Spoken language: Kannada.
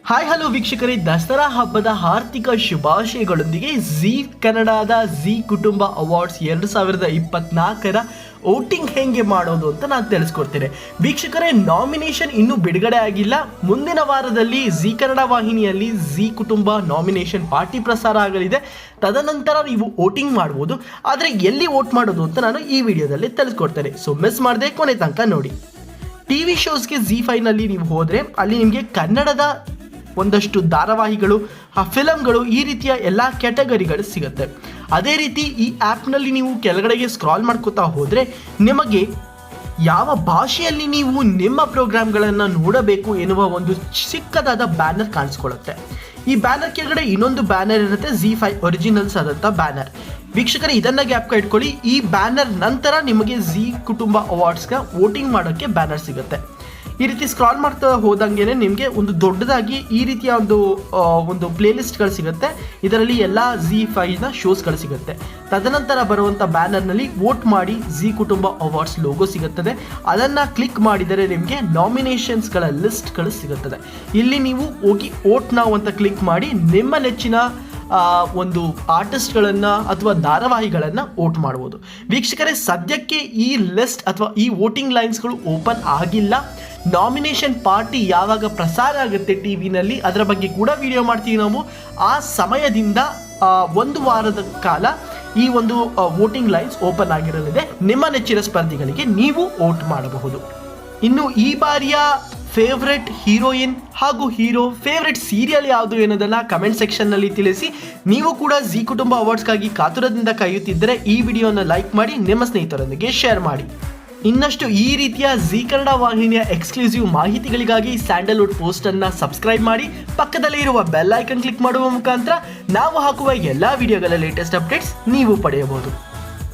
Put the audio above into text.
ಹಾಯ್ ಹಲೋ ವೀಕ್ಷಕರೇ, ದಸರಾ ಹಬ್ಬದ ಆರ್ಥಿಕ ಶುಭಾಶಯಗಳೊಂದಿಗೆ ಝೀ ಕನ್ನಡದ ಝೀ ಕುಟುಂಬ ಅವಾರ್ಡ್ಸ್ 2024ರ ವೋಟಿಂಗ್ ಹೆಂಗೆ ಮಾಡೋದು ಅಂತ ನಾನು ತಿಳಿಸ್ಕೊಡ್ತೇನೆ. ವೀಕ್ಷಕರೇ, ನಾಮಿನೇಷನ್ ಇನ್ನೂ ಬಿಡುಗಡೆ ಆಗಿಲ್ಲ. ಮುಂದಿನ ವಾರದಲ್ಲಿ ಝೀ ಕನ್ನಡ ವಾಹಿನಿಯಲ್ಲಿ ಝೀ ಕುಟುಂಬ ನಾಮಿನೇಷನ್ ಪಾರ್ಟಿ ಪ್ರಸಾರ ಆಗಲಿದೆ. ತದನಂತರ ನೀವು ವೋಟಿಂಗ್ ಮಾಡ್ಬೋದು. ಆದರೆ ಎಲ್ಲಿ ವೋಟ್ ಮಾಡೋದು ಅಂತ ನಾನು ಈ ವಿಡಿಯೋದಲ್ಲಿ ತಿಳಿಸ್ಕೊಡ್ತೇನೆ. ಸೊ ಮಿಸ್ ಮಾಡದೆ ಕೊನೆ ತನಕ ನೋಡಿ. ಟಿವಿ ಶೋಸ್ಗೆ ಝೀ5ನಲ್ಲಿ ನೀವು ಹೋದರೆ ಅಲ್ಲಿ ನಿಮಗೆ ಕನ್ನಡದ ಒಂದಷ್ಟು ಧಾರಾವಾಹಿಗಳು, ಫಿಲಮ್ಗಳು, ಈ ರೀತಿಯ ಎಲ್ಲ ಕ್ಯಾಟಗರಿಗಳು ಸಿಗುತ್ತೆ. ಅದೇ ರೀತಿ ಈ ಆ್ಯಪ್ನಲ್ಲಿ ನೀವು ಕೆಳಗಡೆಗೆ ಸ್ಕ್ರಾಲ್ ಮಾಡ್ಕೋತಾ ಹೋದರೆ ನಿಮಗೆ ಯಾವ ಭಾಷೆಯಲ್ಲಿ ನೀವು ನಿಮ್ಮ ಪ್ರೋಗ್ರಾಮ್ಗಳನ್ನು ನೋಡಬೇಕು ಎನ್ನುವ ಒಂದು ಚಿಕ್ಕದಾದ ಬ್ಯಾನರ್ ಕಾಣಿಸ್ಕೊಳ್ಳುತ್ತೆ. ಈ ಬ್ಯಾನರ್ ಕೆಳಗಡೆ ಇನ್ನೊಂದು ಬ್ಯಾನರ್ ಇರುತ್ತೆ, ಝೀ5 ಒರಿಜಿನಲ್ಸ್ ಆದಂಥ ಬ್ಯಾನರ್. ವೀಕ್ಷಕರೇ, ಇದನ್ನು ಜ್ಞಾಪಕ ಇಟ್ಕೊಳ್ಳಿ. ಈ ಬ್ಯಾನರ್ ನಂತರ ನಿಮಗೆ ಝೀ ಕುಟುಂಬ ಅವಾರ್ಡ್ಸ್ಗೆ ವೋಟಿಂಗ್ ಮಾಡೋಕ್ಕೆ ಬ್ಯಾನರ್ ಸಿಗುತ್ತೆ. ಈ ರೀತಿ ಸ್ಕ್ರಾಲ್ ಮಾಡ್ತಾ ಹೋದಂಗೆ ನಿಮಗೆ ಒಂದು ದೊಡ್ಡದಾಗಿ ಈ ರೀತಿಯ ಒಂದು ಪ್ಲೇ ಲಿಸ್ಟ್ಗಳು ಸಿಗುತ್ತೆ. ಇದರಲ್ಲಿ ಎಲ್ಲ ಝೀ5ನ ಶೋಸ್ಗಳು ಸಿಗುತ್ತೆ. ತದನಂತರ ಬರುವಂಥ ಬ್ಯಾನರ್ನಲ್ಲಿ ವೋಟ್ ಮಾಡಿ ಝೀ ಕುಟುಂಬ ಅವಾರ್ಡ್ಸ್ ಲೋಗೋ ಸಿಗುತ್ತದೆ. ಅದನ್ನು ಕ್ಲಿಕ್ ಮಾಡಿದರೆ ನಿಮಗೆ ನಾಮಿನೇಷನ್ಸ್ಗಳ ಲಿಸ್ಟ್ಗಳು ಸಿಗುತ್ತದೆ. ಇಲ್ಲಿ ನೀವು ಹೋಗಿ ವೋಟ್ ನಾವು ಅಂತ ಕ್ಲಿಕ್ ಮಾಡಿ ನಿಮ್ಮ ನೆಚ್ಚಿನ ಒಂದು ಆರ್ಟಿಸ್ಟ್ಗಳನ್ನು ಅಥವಾ ಧಾರಾವಾಹಿಗಳನ್ನು ವೋಟ್ ಮಾಡ್ಬೋದು. ವೀಕ್ಷಕರೇ, ಸದ್ಯಕ್ಕೆ ಈ ಲಿಸ್ಟ್ ಅಥವಾ ಈ ವೋಟಿಂಗ್ ಲೈನ್ಸ್ಗಳು ಓಪನ್ ಆಗಿಲ್ಲ. ನಾಮಿನೇಷನ್ ಪಾರ್ಟಿ ಯಾವಾಗ ಪ್ರಸಾರ ಆಗುತ್ತೆ ಟಿವಿನಲ್ಲಿ ಅದರ ಬಗ್ಗೆ ಕೂಡ ವಿಡಿಯೋ ಮಾಡ್ತೀವಿ ನಾವು. ಆ ಸಮಯದಿಂದ ಒಂದು ವಾರದ ಕಾಲ ಈ ಒಂದು ವೋಟಿಂಗ್ ಲೈನ್ಸ್ ಓಪನ್ ಆಗಿರಲಿದೆ. ನಿಮ್ಮ ನೆಚ್ಚಿನ ಸ್ಪರ್ಧಿಗಳಿಗೆ ನೀವು ವೋಟ್ ಮಾಡಬಹುದು. ಇನ್ನು ಈ ಬಾರಿಯ ಫೇವ್ರೆಟ್ ಹೀರೋಯಿನ್ ಹಾಗೂ ಹೀರೋ, ಫೇವ್ರೆಟ್ ಸೀರಿಯಲ್ ಯಾವುದು ಎನ್ನುವುದನ್ನು ಕಮೆಂಟ್ ಸೆಕ್ಷನ್ನಲ್ಲಿ ತಿಳಿಸಿ. ನೀವು ಕೂಡ ಝೀ ಕುಟುಂಬ ಅವಾರ್ಡ್ಸ್ಗಾಗಿ ಕಾತುರದಿಂದ ಕಾಯುತ್ತಿದ್ದರೆ ಈ ವಿಡಿಯೋನ ಲೈಕ್ ಮಾಡಿ, ನಿಮ್ಮ ಸ್ನೇಹಿತರೊಂದಿಗೆ ಶೇರ್ ಮಾಡಿ. ಇನ್ನಷ್ಟು ಈ ರೀತಿಯ ಝೀ ಕನ್ನಡ ವಾಹಿನಿಯ ಎಕ್ಸ್ಕ್ಲೂಸಿವ್ ಮಾಹಿತಿಗಳಿಗಾಗಿ ಸ್ಯಾಂಡಲ್ವುಡ್ ಪೋಸ್ಟನ್ನು ಸಬ್ಸ್ಕ್ರೈಬ್ ಮಾಡಿ, ಪಕ್ಕದಲ್ಲೇ ಇರುವ ಬೆಲ್ ಐಕನ್ ಕ್ಲಿಕ್ ಮಾಡುವ ಮುಖಾಂತರ ನಾವು ಹಾಕುವ ಎಲ್ಲ ವಿಡಿಯೋಗಳ ಲೇಟೆಸ್ಟ್ ಅಪ್ಡೇಟ್ಸ್ ನೀವು ಪಡೆಯಬಹುದು.